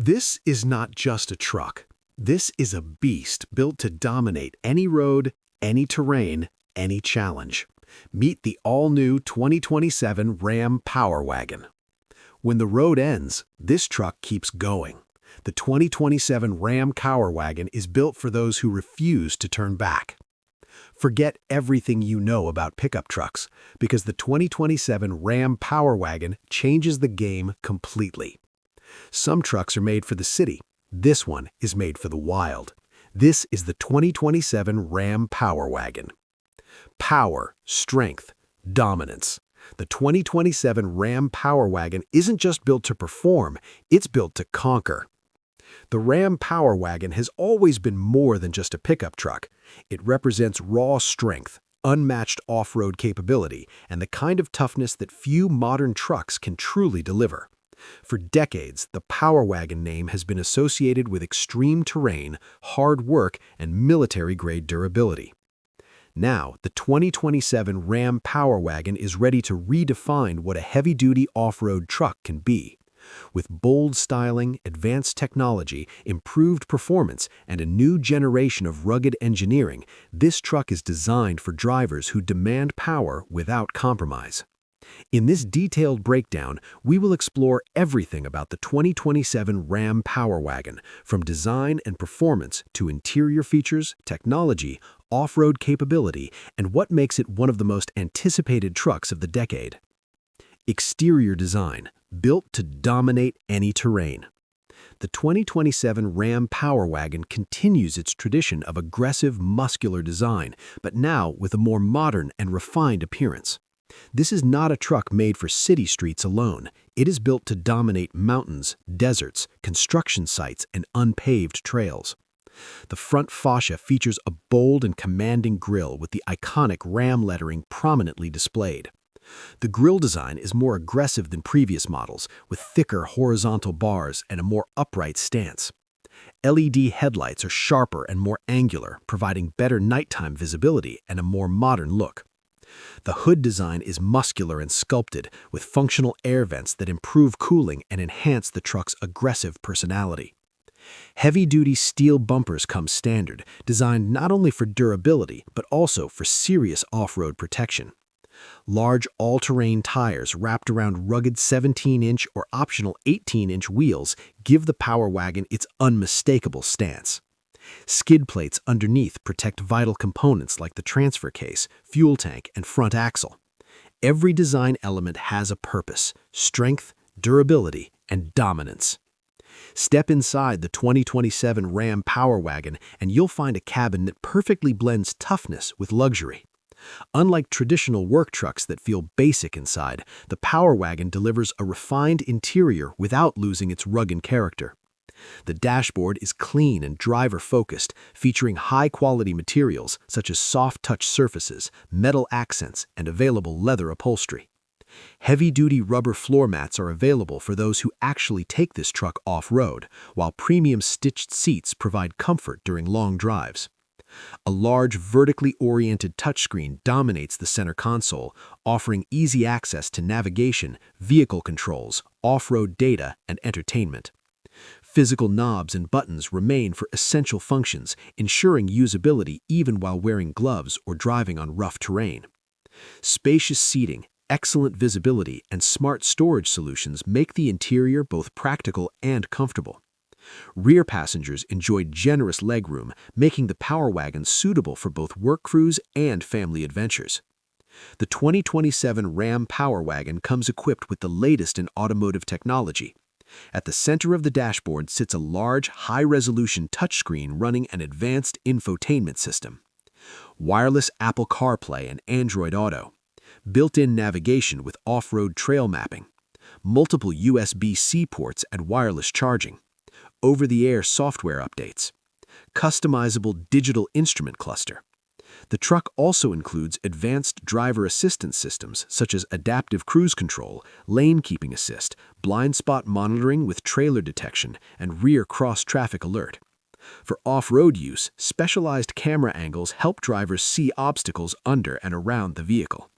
This is not just a truck. This is a beast built to dominate any road, any terrain, any challenge. Meet the all-new 2027 Ram Power Wagon. When the road ends, this truck keeps going. The 2027 Ram Power Wagon is built for those who refuse to turn back. Forget everything you know about pickup trucks, because the 2027 Ram Power Wagon changes the game completely. Some trucks are made for the city. This one is made for the wild. This is the 2027 Ram Power Wagon. Power, strength, dominance. The 2027 Ram Power Wagon isn't just built to perform, it's built to conquer. The Ram Power Wagon has always been more than just a pickup truck. It represents raw strength, unmatched off-road capability, and the kind of toughness that few modern trucks can truly deliver. For decades, the Power Wagon name has been associated with extreme terrain, hard work, and military-grade durability. Now, the 2027 Ram Power Wagon is ready to redefine what a heavy-duty off-road truck can be. With bold styling, advanced technology, improved performance, and a new generation of rugged engineering, this truck is designed for drivers who demand power without compromise. In this detailed breakdown, we will explore everything about the 2027 Ram Power Wagon, from design and performance to interior features, technology, off-road capability, and what makes it one of the most anticipated trucks of the decade. Exterior design, built to dominate any terrain. The 2027 Ram Power Wagon continues its tradition of aggressive, muscular design, but now with a more modern and refined appearance. This is not a truck made for city streets alone. It is built to dominate mountains, deserts, construction sites, and unpaved trails. The front fascia features a bold and commanding grille with the iconic Ram lettering prominently displayed. The grille design is more aggressive than previous models, with thicker horizontal bars and a more upright stance. LED headlights are sharper and more angular, providing better nighttime visibility and a more modern look. The hood design is muscular and sculpted, with functional air vents that improve cooling and enhance the truck's aggressive personality. Heavy-duty steel bumpers come standard, designed not only for durability, but also for serious off-road protection. Large all-terrain tires wrapped around rugged 17-inch or optional 18-inch wheels give the Power Wagon its unmistakable stance. Skid plates underneath protect vital components like the transfer case, fuel tank, and front axle. Every design element has a purpose: strength, durability, and dominance. Step inside the 2027 Ram Power Wagon and you'll find a cabin that perfectly blends toughness with luxury. Unlike traditional work trucks that feel basic inside, the Power Wagon delivers a refined interior without losing its rugged character. The dashboard is clean and driver-focused, featuring high-quality materials such as soft-touch surfaces, metal accents, and available leather upholstery. Heavy-duty rubber floor mats are available for those who actually take this truck off-road, while premium stitched seats provide comfort during long drives. A large vertically oriented touchscreen dominates the center console, offering easy access to navigation, vehicle controls, off-road data, and entertainment. Physical knobs and buttons remain for essential functions, ensuring usability even while wearing gloves or driving on rough terrain. Spacious seating, excellent visibility, and smart storage solutions make the interior both practical and comfortable. Rear passengers enjoy generous legroom, making the Power Wagon suitable for both work crews and family adventures. The 2027 Ram Power Wagon comes equipped with the latest in automotive technology. At the center of the dashboard sits a large, high-resolution touchscreen running an advanced infotainment system. Wireless Apple CarPlay and Android Auto. Built-in navigation with off-road trail mapping. Multiple USB-C ports and wireless charging. Over-the-air software updates. Customizable digital instrument cluster. The truck also includes advanced driver assistance systems such as adaptive cruise control, lane keeping assist, blind spot monitoring with trailer detection, and rear cross-traffic alert. For off-road use, specialized camera angles help drivers see obstacles under and around the vehicle.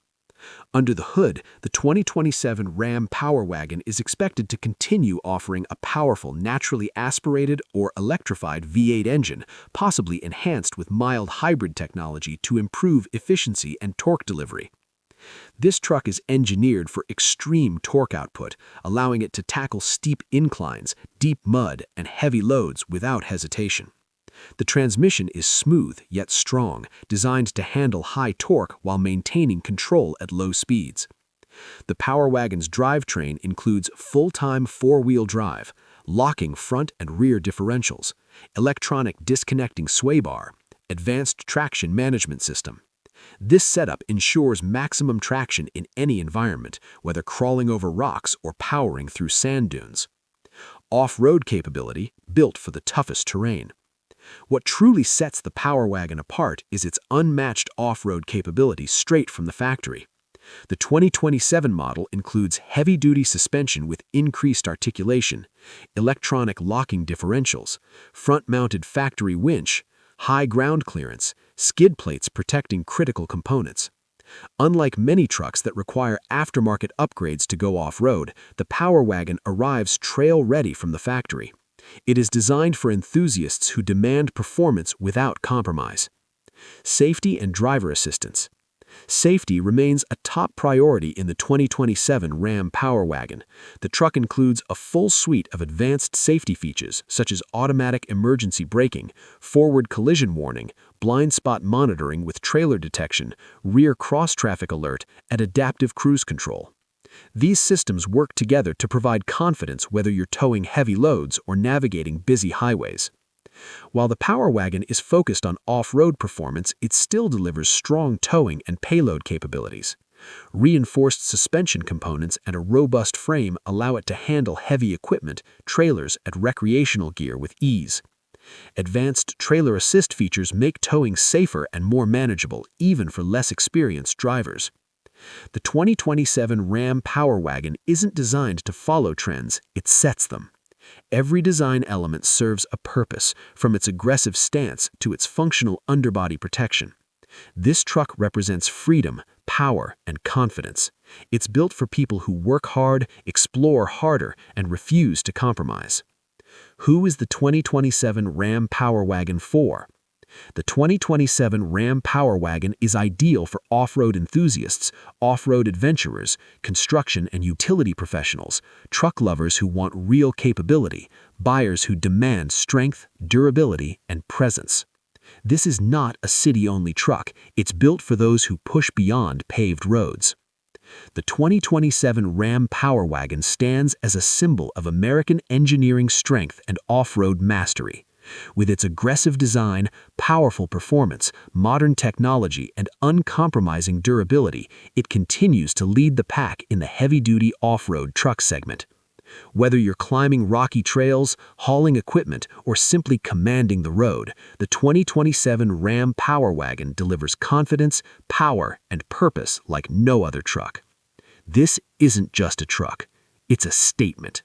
Under the hood, the 2027 Ram Power Wagon is expected to continue offering a powerful naturally aspirated or electrified V8 engine, possibly enhanced with mild hybrid technology to improve efficiency and torque delivery. This truck is engineered for extreme torque output, allowing it to tackle steep inclines, deep mud, and heavy loads without hesitation. The transmission is smooth yet strong, designed to handle high torque while maintaining control at low speeds. The Power Wagon's drivetrain includes full-time four-wheel drive, locking front and rear differentials, electronic disconnecting sway bar, advanced traction management system. This setup ensures maximum traction in any environment, whether crawling over rocks or powering through sand dunes. Off-road capability, built for the toughest terrain. What truly sets the Power Wagon apart is its unmatched off-road capability straight from the factory. The 2027 model includes heavy-duty suspension with increased articulation, electronic locking differentials, front-mounted factory winch, high ground clearance, skid plates protecting critical components. Unlike many trucks that require aftermarket upgrades to go off-road, the Power Wagon arrives trail-ready from the factory. It is designed for enthusiasts who demand performance without compromise. Safety and driver assistance. Safety remains a top priority in the 2027 Ram Power Wagon. The truck includes a full suite of advanced safety features such as automatic emergency braking, forward collision warning, blind spot monitoring with trailer detection, rear cross-traffic alert, and adaptive cruise control. These systems work together to provide confidence whether you're towing heavy loads or navigating busy highways. While the Power Wagon is focused on off-road performance, it still delivers strong towing and payload capabilities. Reinforced suspension components and a robust frame allow it to handle heavy equipment, trailers, and recreational gear with ease. Advanced trailer assist features make towing safer and more manageable, even for less experienced drivers. The 2027 Ram Power Wagon isn't designed to follow trends, it sets them. Every design element serves a purpose, from its aggressive stance to its functional underbody protection. This truck represents freedom, power, and confidence. It's built for people who work hard, explore harder, and refuse to compromise. Who is the 2027 Ram Power Wagon for? The 2027 Ram Power Wagon is ideal for off-road enthusiasts, off-road adventurers, construction and utility professionals, truck lovers who want real capability, buyers who demand strength, durability, and presence. This is not a city-only truck. It's built for those who push beyond paved roads. The 2027 Ram Power Wagon stands as a symbol of American engineering strength and off-road mastery. With its aggressive design, powerful performance, modern technology, and uncompromising durability, it continues to lead the pack in the heavy-duty off-road truck segment. Whether you're climbing rocky trails, hauling equipment, or simply commanding the road, the 2027 Ram Power Wagon delivers confidence, power, and purpose like no other truck. This isn't just a truck, it's a statement.